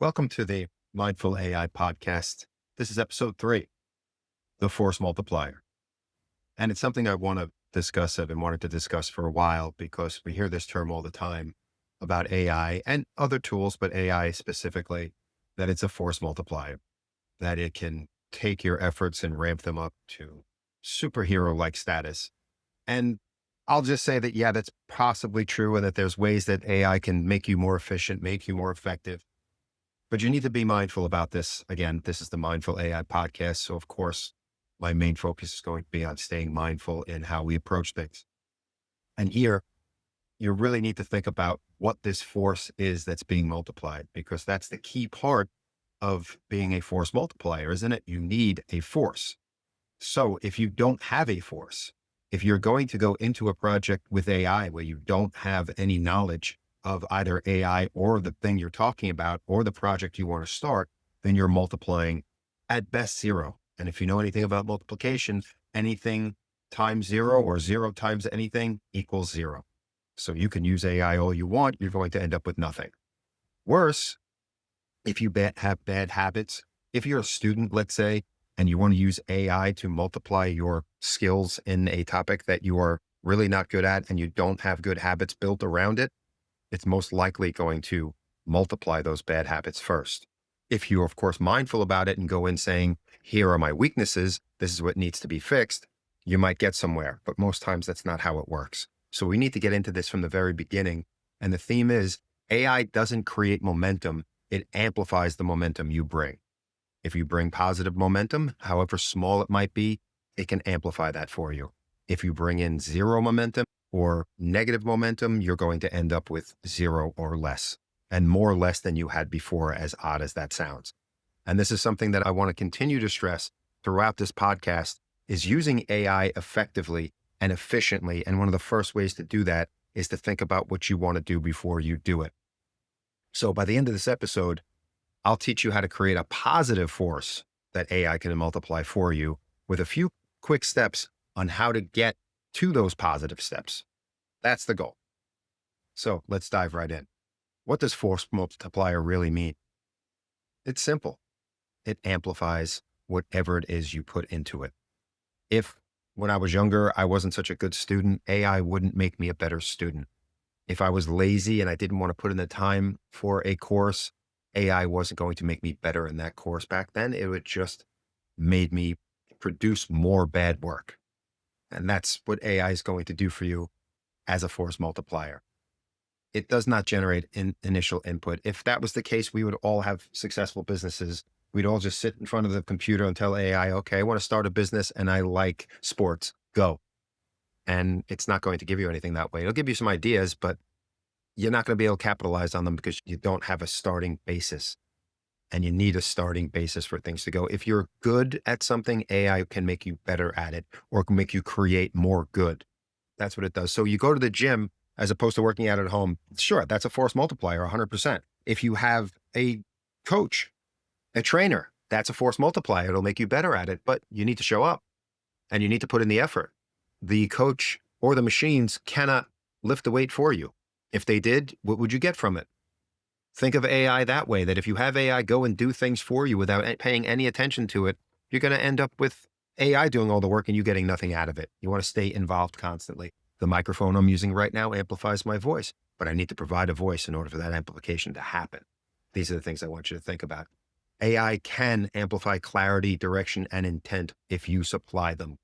Welcome to the Mindful AI podcast. This is episode 3, the force multiplier. And it's something I want to discuss. I've been wanting to discuss for a while because we hear this term all the time about AI and other tools, but AI specifically, that it's a force multiplier, that it can take your efforts and ramp them up to superhero-like status. And I'll just say that, yeah, that's possibly true, and that there's ways that AI can make you more efficient, make you more effective. But you need to be mindful about this. Again, this is the Mindful AI podcast. So of course, my main focus is going to be on staying mindful in how we approach things. And here, you really need to think about what this force is that's being multiplied, because that's the key part of being a force multiplier, isn't it? You need a force. So if you don't have a force, if you're going to go into a project with AI where you don't have any knowledge of either AI or the thing you're talking about or the project you want to start, then you're multiplying at best 0. And if you know anything about multiplication, anything times 0 or 0 times anything equals 0. So you can use AI all you want, you're going to end up with nothing. Worse, if you have bad habits, if you're a student, let's say, and you want to use AI to multiply your skills in a topic that you are really not good at and you don't have good habits built around it, it's most likely going to multiply those bad habits first. If you're, of course, mindful about it and go in saying, here are my weaknesses, this is what needs to be fixed, you might get somewhere. But most times that's not how it works. So we need to get into this from the very beginning. And the theme is AI doesn't create momentum. It amplifies the momentum you bring. If you bring positive momentum, however small it might be, it can amplify that for you. If you bring in 0 momentum, or negative momentum, you're going to end up with 0 or less, and more or less than you had before, as odd as that sounds. And this is something that I want to continue to stress throughout this podcast, is using AI effectively and efficiently. And one of the first ways to do that is to think about what you want to do before you do it. So by the end of this episode, I'll teach you how to create a positive force that AI can multiply for you with a few quick steps on how to get to those positive steps. That's the goal. So let's dive right in. What does force multiplier really mean? It's simple. It amplifies whatever it is you put into it. If when I was younger, I wasn't such a good student, AI wouldn't make me a better student. If I was lazy and I didn't want to put in the time for a course, AI wasn't going to make me better in that course back then. It would just made me produce more bad work. And that's what AI is going to do for you as a force multiplier. It does not generate initial input. If that was the case, we would all have successful businesses. We'd all just sit in front of the computer and tell AI, okay, I want to start a business and I like sports, go. And it's not going to give you anything that way. It'll give you some ideas, but you're not going to be able to capitalize on them because you don't have a starting basis. And you need a starting basis for things to go. If you're good at something, AI can make you better at it or can make you create more good. That's what it does. So you go to the gym as opposed to working out at home. Sure, that's a force multiplier, 100%. If you have a coach, a trainer, that's a force multiplier. It'll make you better at it, but you need to show up and you need to put in the effort. The coach or the machines cannot lift the weight for you. If they did, what would you get from it? Think of AI that way, that if you have AI go and do things for you without paying any attention to it, you're going to end up with AI doing all the work and you getting nothing out of it. You want to stay involved constantly. The microphone I'm using right now amplifies my voice, but I need to provide a voice in order for that amplification to happen. These are the things I want you to think about. AI can amplify clarity, direction, and intent if you supply them,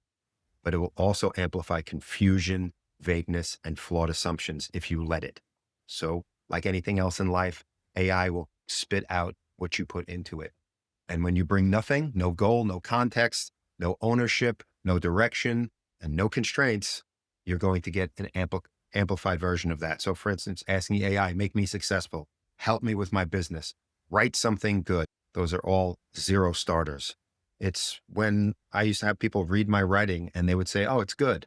but it will also amplify confusion, vagueness, and flawed assumptions if you let it. So like anything else in life, AI will spit out what you put into it. And when you bring nothing, no goal, no context, no ownership, no direction, and no constraints, you're going to get an amplified version of that. So for instance, asking AI, make me successful, help me with my business, write something good. Those are all 0 starters. It's when I used to have people read my writing and they would say, oh, it's good.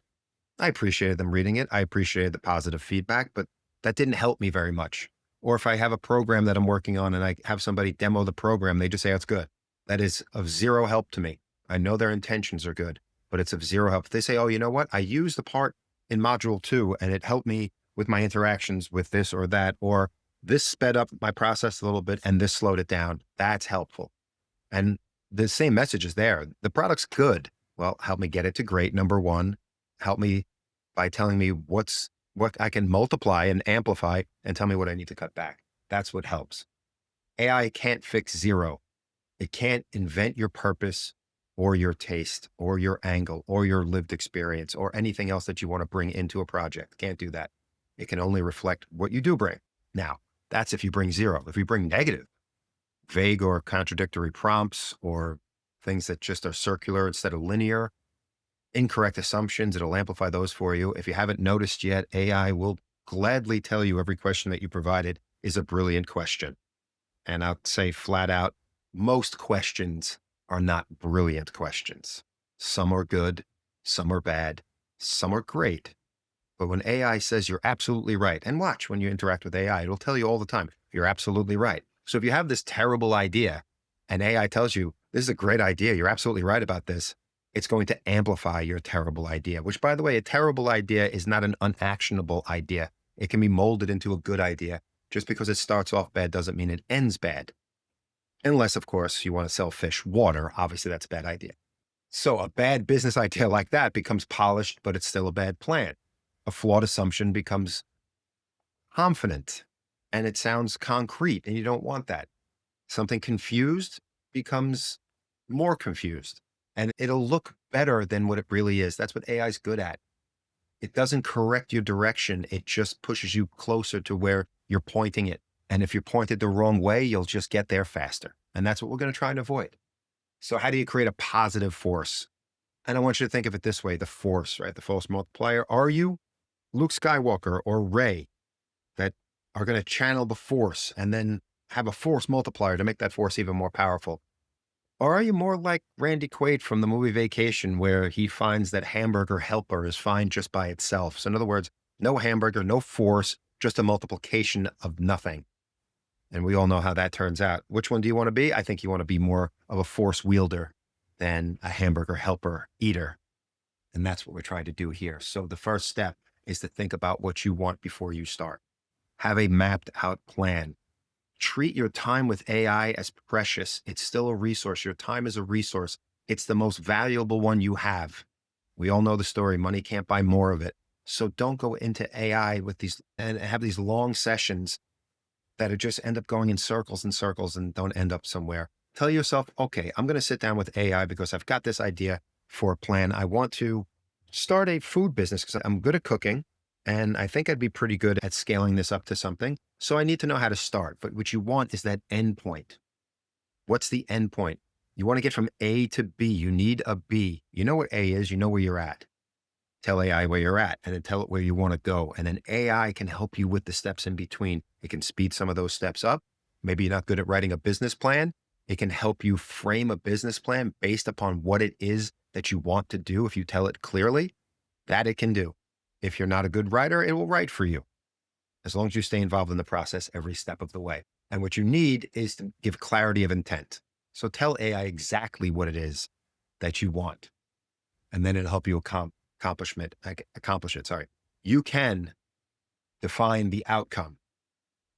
I appreciated them reading it. I appreciated the positive feedback, but that didn't help me very much. Or if I have a program that I'm working on and I have somebody demo the program, they just say, oh, it's good. That is of 0 help to me. I know their intentions are good, but it's of 0 help. If they say, oh, you know what? I used the part in module 2 and it helped me with my interactions with this or that, or this sped up my process a little bit and this slowed it down. That's helpful. And the same message is there. The product's good. Well, help me get it to great. Number one, help me by telling me what I can multiply and amplify and tell me what I need to cut back. That's what helps. AI can't fix zero. It can't invent your purpose or your taste or your angle or your lived experience or anything else that you want to bring into a project. Can't do that. It can only reflect what you do bring. Now, that's if you bring zero. If you bring negative, vague or contradictory prompts or things that just are circular instead of linear, incorrect assumptions, it'll amplify those for you. If you haven't noticed yet, AI will gladly tell you every question that you provided is a brilliant question. And I'll say flat out, most questions are not brilliant questions. Some are good, some are bad, some are great. But when AI says you're absolutely right, and watch when you interact with AI, it'll tell you all the time, you're absolutely right. So if you have this terrible idea and AI tells you, this is a great idea, you're absolutely right about this, it's going to amplify your terrible idea, which, by the way, a terrible idea is not an unactionable idea. It can be molded into a good idea. Just because it starts off bad doesn't mean it ends bad. Unless, of course, you want to sell fish water. Obviously, that's a bad idea. So a bad business idea like that becomes polished, but it's still a bad plan. A flawed assumption becomes confident and it sounds concrete, and you don't want that. Something confused becomes more confused, and it'll look better than what it really is. That's what AI is good at. It doesn't correct your direction. It just pushes you closer to where you're pointing it. And if you're pointed the wrong way, you'll just get there faster. And that's what we're going to try and avoid. So how do you create a positive force? And I want you to think of it this way, the force, right? The force multiplier. Are you Luke Skywalker or Rey that are going to channel the force and then have a force multiplier to make that force even more powerful? Or are you more like Randy Quaid from the movie Vacation, where he finds that hamburger helper is fine just by itself? So in other words, no hamburger, no force, just a multiplication of nothing. And we all know how that turns out. Which one do you want to be? I think you want to be more of a force wielder than a hamburger helper eater. And that's what we're trying to do here. So the first step is to think about what you want before you start. Have a mapped out plan. Treat your time with AI as precious. It's still a resource. Your time is a resource. It's the most valuable one you have. We all know the story. Money can't buy more of it. So don't go into AI with these and have these long sessions that just end up going in circles and circles and don't end up somewhere. Tell yourself, okay, I'm going to sit down with AI because I've got this idea for a plan. I want to start a food business because I'm good at cooking. And I think I'd be pretty good at scaling this up to something. So I need to know how to start. But what you want is that end point. What's the end point? You want to get from A to B. You need a B. You know what A is. You know where you're at. Tell AI where you're at and then tell it where you want to go. And then AI can help you with the steps in between. It can speed some of those steps up. Maybe you're not good at writing a business plan. It can help you frame a business plan based upon what it is that you want to do. If you tell it clearly, that it can do. If you're not a good writer, it will write for you, as long as you stay involved in the process every step of the way. And what you need is to give clarity of intent. So tell AI exactly what it is that you want, and then it'll help you accomplish it. Sorry. You can define the outcome.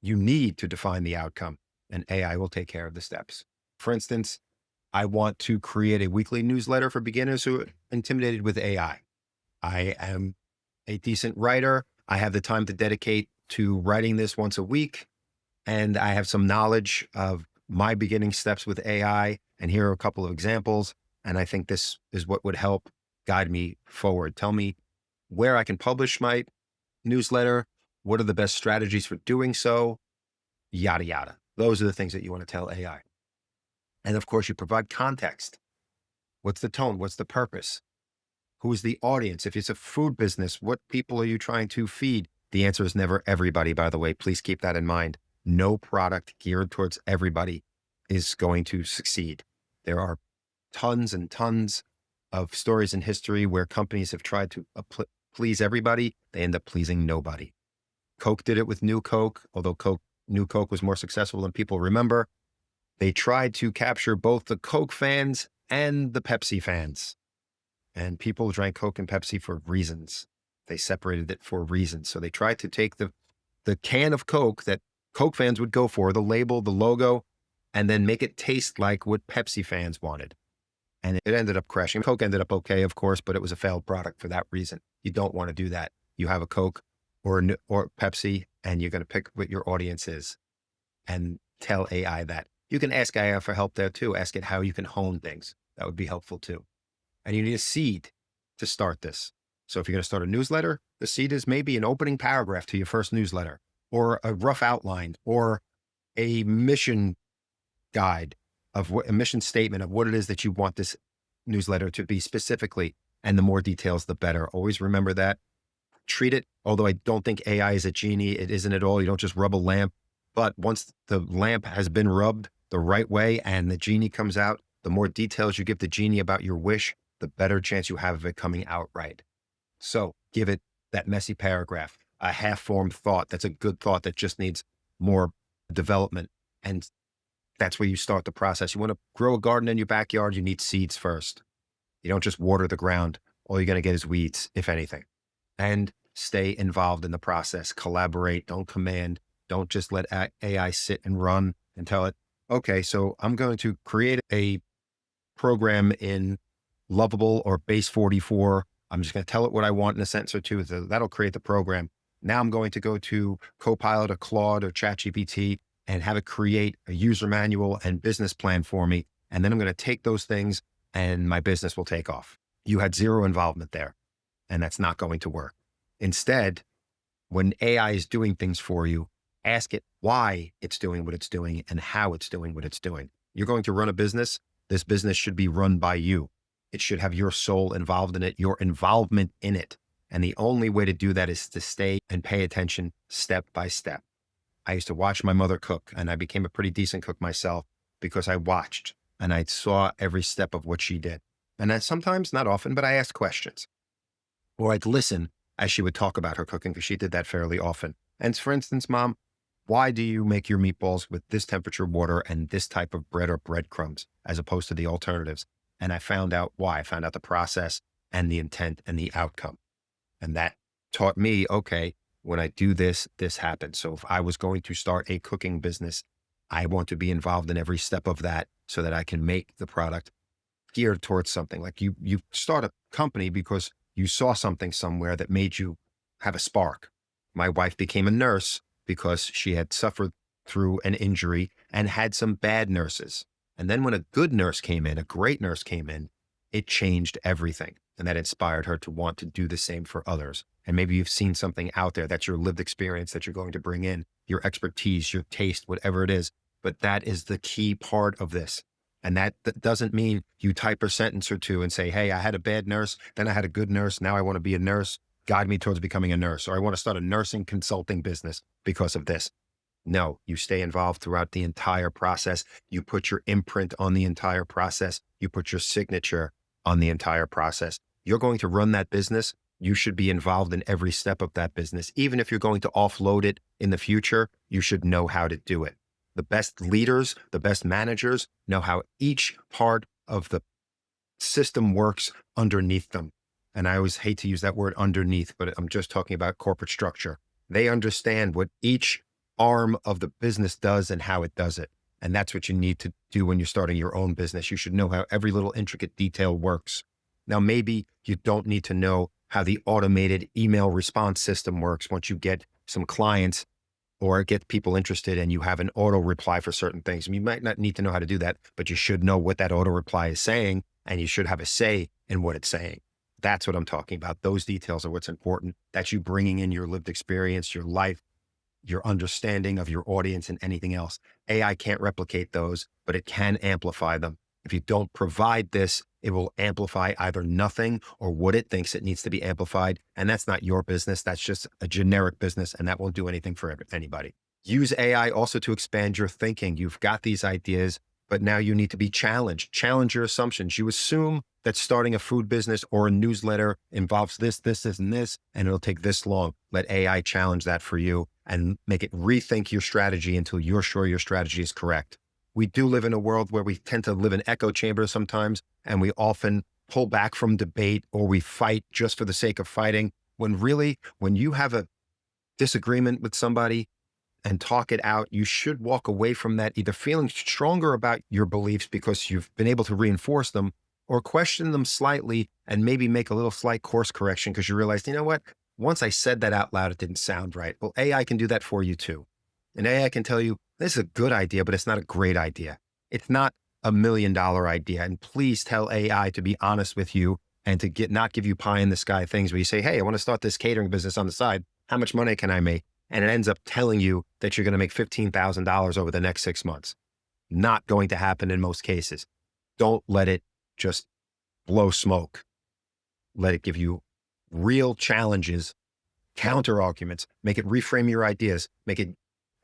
You need to define the outcome, and AI will take care of the steps. For instance, I want to create a weekly newsletter for beginners who are intimidated with AI. I am a decent writer. I have the time to dedicate to writing this once a week. And I have some knowledge of my beginning steps with AI. And here are a couple of examples. And I think this is what would help guide me forward. Tell me where I can publish my newsletter. What are the best strategies for doing so? Yada, yada. Those are the things that you want to tell AI. And of course, you provide context. What's the tone? What's the purpose? Who is the audience? If it's a food business, what people are you trying to feed? The answer is never everybody, by the way. Please keep that in mind. No product geared towards everybody is going to succeed. There are tons and tons of stories in history where companies have tried to please everybody. They end up pleasing nobody. Coke did it with New Coke, although New Coke was more successful than people remember. They tried to capture both the Coke fans and the Pepsi fans. And people drank Coke and Pepsi for reasons. They separated it for reasons. So they tried to take the can of Coke that Coke fans would go for, the label, the logo, and then make it taste like what Pepsi fans wanted. And it ended up crashing. Coke ended up okay, of course, but it was a failed product for that reason. You don't want to do that. You have a Coke or Pepsi, and you're going to pick what your audience is and tell AI that. You can ask AI for help there too. Ask it how you can hone things. That would be helpful too. And you need a seed to start this. So if you're going to start a newsletter, the seed is maybe an opening paragraph to your first newsletter, or a rough outline, or a mission guide of what a mission statement of what it is that you want this newsletter to be specifically. And the more details, the better. Always remember that. Treat it, although I don't think AI is a genie, it isn't at all. You don't just rub a lamp. But once the lamp has been rubbed the right way and the genie comes out, the more details you give the genie about your wish, the better chance you have of it coming out right. So give it that messy paragraph, a half-formed thought that's a good thought that just needs more development. And that's where you start the process. You want to grow a garden in your backyard, you need seeds first. You don't just water the ground. All you're going to get is weeds, if anything. And stay involved in the process. Collaborate. Don't command. Don't just let AI sit and run and tell it, okay, so I'm going to create a program in Lovable or Base 44. I'm just going to tell it what I want in a sentence or two. That'll create the program. Now I'm going to go to Copilot or Claude or ChatGPT and have it create a user manual and business plan for me. And then I'm going to take those things and my business will take off. You had zero involvement there, and that's not going to work. Instead, when AI is doing things for you, ask it why it's doing what it's doing and how it's doing what it's doing. You're going to run a business. This business should be run by you. It should have your soul involved in it, your involvement in it. And the only way to do that is to stay and pay attention step by step. I used to watch my mother cook, and I became a pretty decent cook myself because I watched and I saw every step of what she did. And then sometimes, not often, but I asked questions. Or I'd listen as she would talk about her cooking, because she did that fairly often. And for instance, Mom, why do you make your meatballs with this temperature water and this type of bread or breadcrumbs as opposed to the alternatives? And I found out why. I found out the process and the intent and the outcome. And that taught me, okay, when I do this, this happens. So if I was going to start a cooking business, I want to be involved in every step of that so that I can make the product geared towards something. Like you start a company because you saw something somewhere that made you have a spark. My wife became a nurse because she had suffered through an injury and had some bad nurses. And then when a good nurse came in, a great nurse came in, it changed everything. And that inspired her to want to do the same for others. And maybe you've seen something out there that's your lived experience that you're going to bring in, your expertise, your taste, whatever it is. But that is the key part of this. And that doesn't mean you type a sentence or two and say, hey, I had a bad nurse, then I had a good nurse. Now I want to be a nurse. Guide me towards becoming a nurse. Or I want to start a nursing consulting business because of this. No, you stay involved throughout the entire process. You put your imprint on the entire process. You put your signature on the entire process. You're going to run that business. You should be involved in every step of that business. Even if you're going to offload it in the future, you should know how to do it. The best leaders, the best managers know how each part of the system works underneath them. And I always hate to use that word underneath, but I'm just talking about corporate structure. They understand what each arm of the business does and how it does it. And that's what you need to do when you're starting your own business. You should know how every little intricate detail works. Now, maybe you don't need to know how the automated email response system works once you get some clients or get people interested and you have an auto reply for certain things. You might not need to know how to do that, but you should know what that auto reply is saying, and you should have a say in what it's saying. That's what I'm talking about. Those details are what's important. That's you bringing in your lived experience, your life, your understanding of your audience, and anything else. AI can't replicate those, but it can amplify them. If you don't provide this, it will amplify either nothing or what it thinks it needs to be amplified. And that's not your business. That's just a generic business, and that won't do anything for anybody. Use AI also to expand your thinking. You've got these ideas, but now you need to be challenged. Challenge your assumptions. You assume that starting a food business or a newsletter involves this, and this, and it'll take this long. Let AI challenge that for you and make it rethink your strategy until you're sure your strategy is correct. We do live in a world where we tend to live in echo chambers sometimes, and we often pull back from debate or we fight just for the sake of fighting. When really, when you have a disagreement with somebody, and talk it out, you should walk away from that either feeling stronger about your beliefs because you've been able to reinforce them, or question them slightly and maybe make a little slight course correction because you realize, you know what? Once I said that out loud, it didn't sound right. Well, AI can do that for you too. And AI can tell you, this is a good idea, but it's not a great idea. It's not $1 million idea. And please tell AI to be honest with you and to not give you pie in the sky things where you say, hey, I want to start this catering business on the side. How much money can I make? And it ends up telling you that you're going to make $15,000 over the next 6 months. Not going to happen in most cases. Don't let it just blow smoke. Let it give you real challenges, counter arguments, make it reframe your ideas,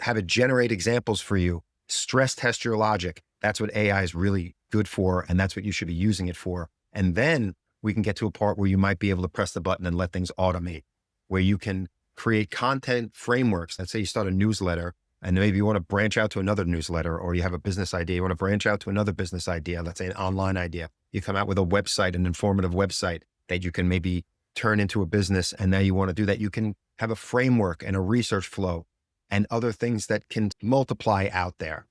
have it generate examples for you, stress test your logic. That's what AI is really good for. And that's what you should be using it for. And then we can get to a part where you might be able to press the button and let things automate, where you can create content frameworks. Let's say you start a newsletter and maybe you want to branch out to another newsletter, or you have a business idea, you want to branch out to another business idea, let's say an online idea. You come out with a website, an informative website that you can maybe turn into a business. And now you want to do that. You can have a framework and a research flow and other things that can multiply out there.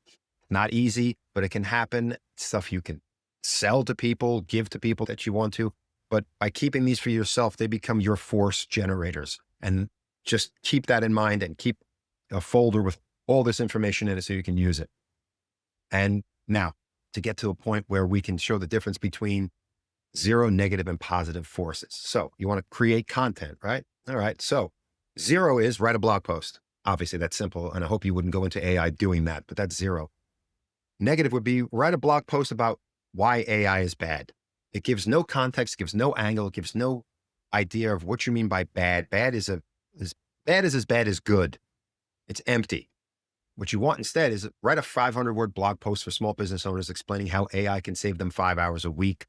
Not easy, but it can happen. Stuff you can sell to people, give to people that you want to. But by keeping these for yourself, they become your force generators. And just keep that in mind and keep a folder with all this information in it so you can use it. And now to get to a point where we can show the difference between zero, negative, and positive forces. So you want to create content, right? All right. So zero is write a blog post. Obviously that's simple. And I hope you wouldn't go into AI doing that, but that's zero. Negative would be write a blog post about why AI is bad. It gives no context, gives no angle, it gives no idea of what you mean by bad. Bad is as bad as good. It's empty. What you want instead is write a 500-word blog post for small business owners explaining how AI can save them 5 hours a week,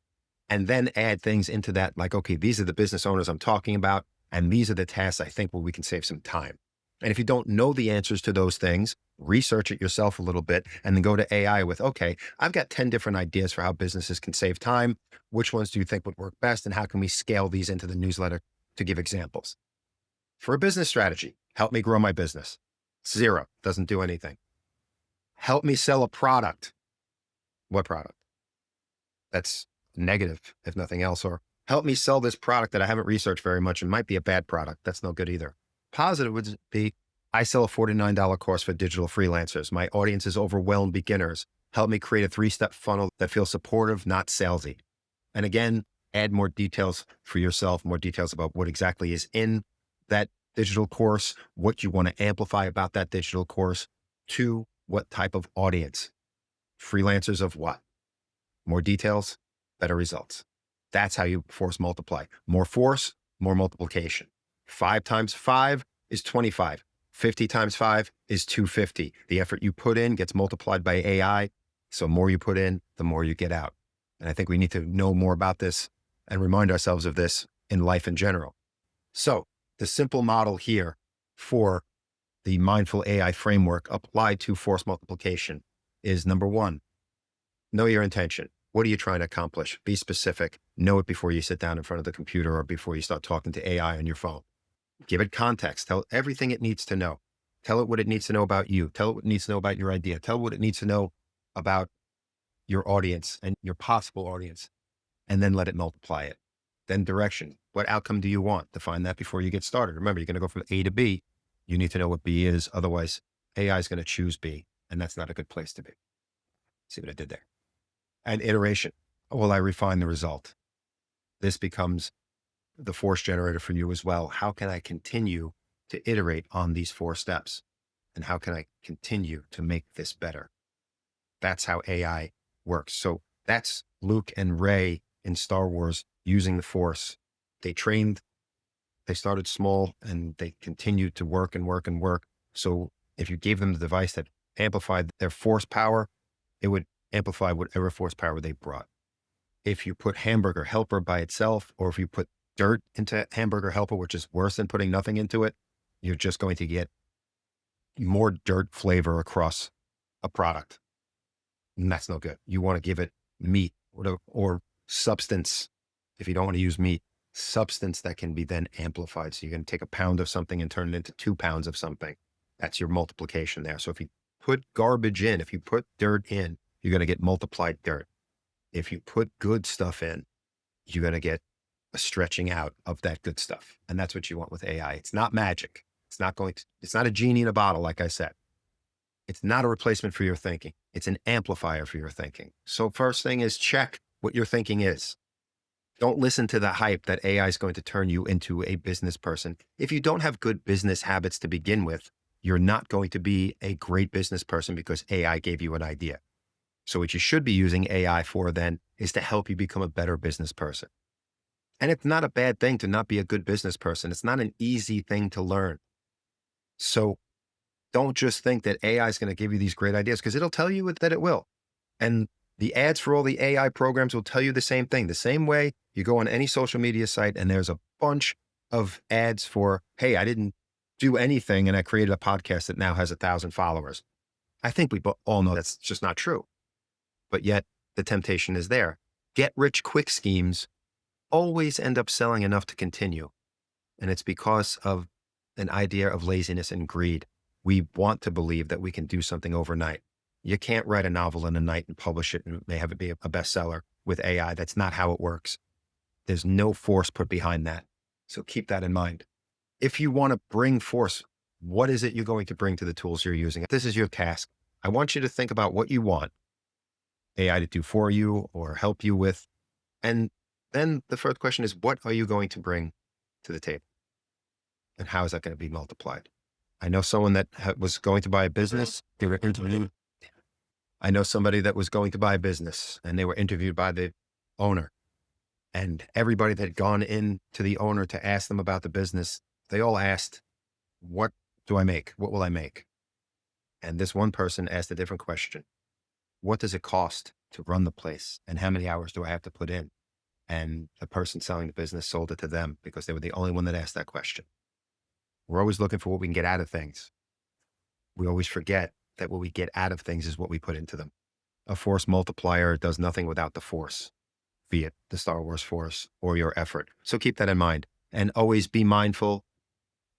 and then add things into that like, okay, these are the business owners I'm talking about, and these are the tasks I think where we can save some time. And if you don't know the answers to those things, research it yourself a little bit and then go to AI with, okay, I've got 10 different ideas for how businesses can save time. Which ones do you think would work best? And how can we scale these into the newsletter to give examples? For a business strategy, help me grow my business. Zero, doesn't do anything. Help me sell a product. What product? That's negative, if nothing else. Or help me sell this product that I haven't researched very much and might be a bad product. That's no good either. Positive would be, I sell a $49 course for digital freelancers. My audience is overwhelmed beginners. Help me create a 3-step funnel that feels supportive, not salesy. And again, add more details for yourself, more details about what exactly is in that digital course, what you want to amplify about that digital course, to what type of audience. Freelancers of what? More details, better results. That's how you force multiply. More force, more multiplication. 5 times 5 is 25. 50 times 5 is 250. The effort you put in gets multiplied by AI. So more you put in, the more you get out. And I think we need to know more about this and remind ourselves of this in life in general. So the simple model here for the mindful AI framework applied to force multiplication is, number 1, know your intention. What are you trying to accomplish? Be specific. Know it before you sit down in front of the computer or before you start talking to AI on your phone. Give it context. Tell it everything it needs to know. Tell it what it needs to know about you. Tell it what it needs to know about your idea. Tell it what it needs to know about your audience and your possible audience, and then let it multiply it. Then direction. What outcome do you want? Define that before you get started. Remember, you're going to go from A to B. You need to know what B is. Otherwise, AI is going to choose B, and that's not a good place to be. See what I did there? And iteration. Will I refine the result? This becomes the force generator for you as well. How can I continue to iterate on these 4 steps? And how can I continue to make this better? That's how AI works. So that's Luke and Rey in Star Wars using the force. They started small and they continued to work and work and work. So if you gave them the device that amplified their force power, it would amplify whatever force power they brought. If you put hamburger helper by itself, or if you put dirt into hamburger helper, which is worse than putting nothing into it, you're just going to get more dirt flavor across a product. And that's no good. You want to give it meat or substance. If you don't want to use meat, substance that can be then amplified. So you're going to take a pound of something and turn it into 2 pounds of something. That's your multiplication there. So if you put garbage in, if you put dirt in, you're going to get multiplied dirt. If you put good stuff in, you're going to get a stretching out of that good stuff. And that's what you want with AI. It's not magic. It's not a genie in a bottle, like I said. It's not a replacement for your thinking. It's an amplifier for your thinking. So first thing is check what your thinking is. Don't listen to the hype that AI is going to turn you into a business person. If you don't have good business habits to begin with, you're not going to be a great business person because AI gave you an idea. So what you should be using AI for then is to help you become a better business person. And it's not a bad thing to not be a good business person. It's not an easy thing to learn. So don't just think that AI is going to give you these great ideas, because it'll tell you that it will. And the ads for all the AI programs will tell you the same thing. The same way you go on any social media site and there's a bunch of ads for, hey, I didn't do anything and I created a podcast that now has 1,000 followers. I think we all know that's just not true. But yet the temptation is there. Get rich quick schemes always end up selling enough to continue. And it's because of an idea of laziness and greed. We want to believe that we can do something overnight. You can't write a novel in a night and publish it and may have it be a bestseller with AI. That's not how it works. There's no force put behind that. So keep that in mind. If you want to bring force, what is it you're going to bring to the tools you're using? This is your task. I want you to think about what you want AI to do for you or help you with. And then the first question is, what are you going to bring to the table? And how is that going to be multiplied? I know someone that was going to buy a business. They were interviewed. I know somebody that was going to buy a business and they were interviewed by the owner, and everybody that had gone in to the owner to ask them about the business, they all asked, what do I make? What will I make? And this one person asked a different question. What does it cost to run the place? And how many hours do I have to put in? And the person selling the business sold it to them because they were the only one that asked that question. We're always looking for what we can get out of things. We always forget that what we get out of things is what we put into them. A force multiplier does nothing without the force, be it the Star Wars force or your effort. So keep that in mind and always be mindful,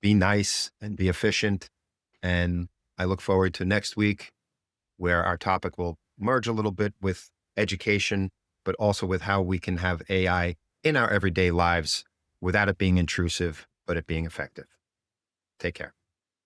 be nice, and be efficient. And I look forward to next week, where our topic will merge a little bit with education, but also with how we can have AI in our everyday lives without it being intrusive, but it being effective. Take care.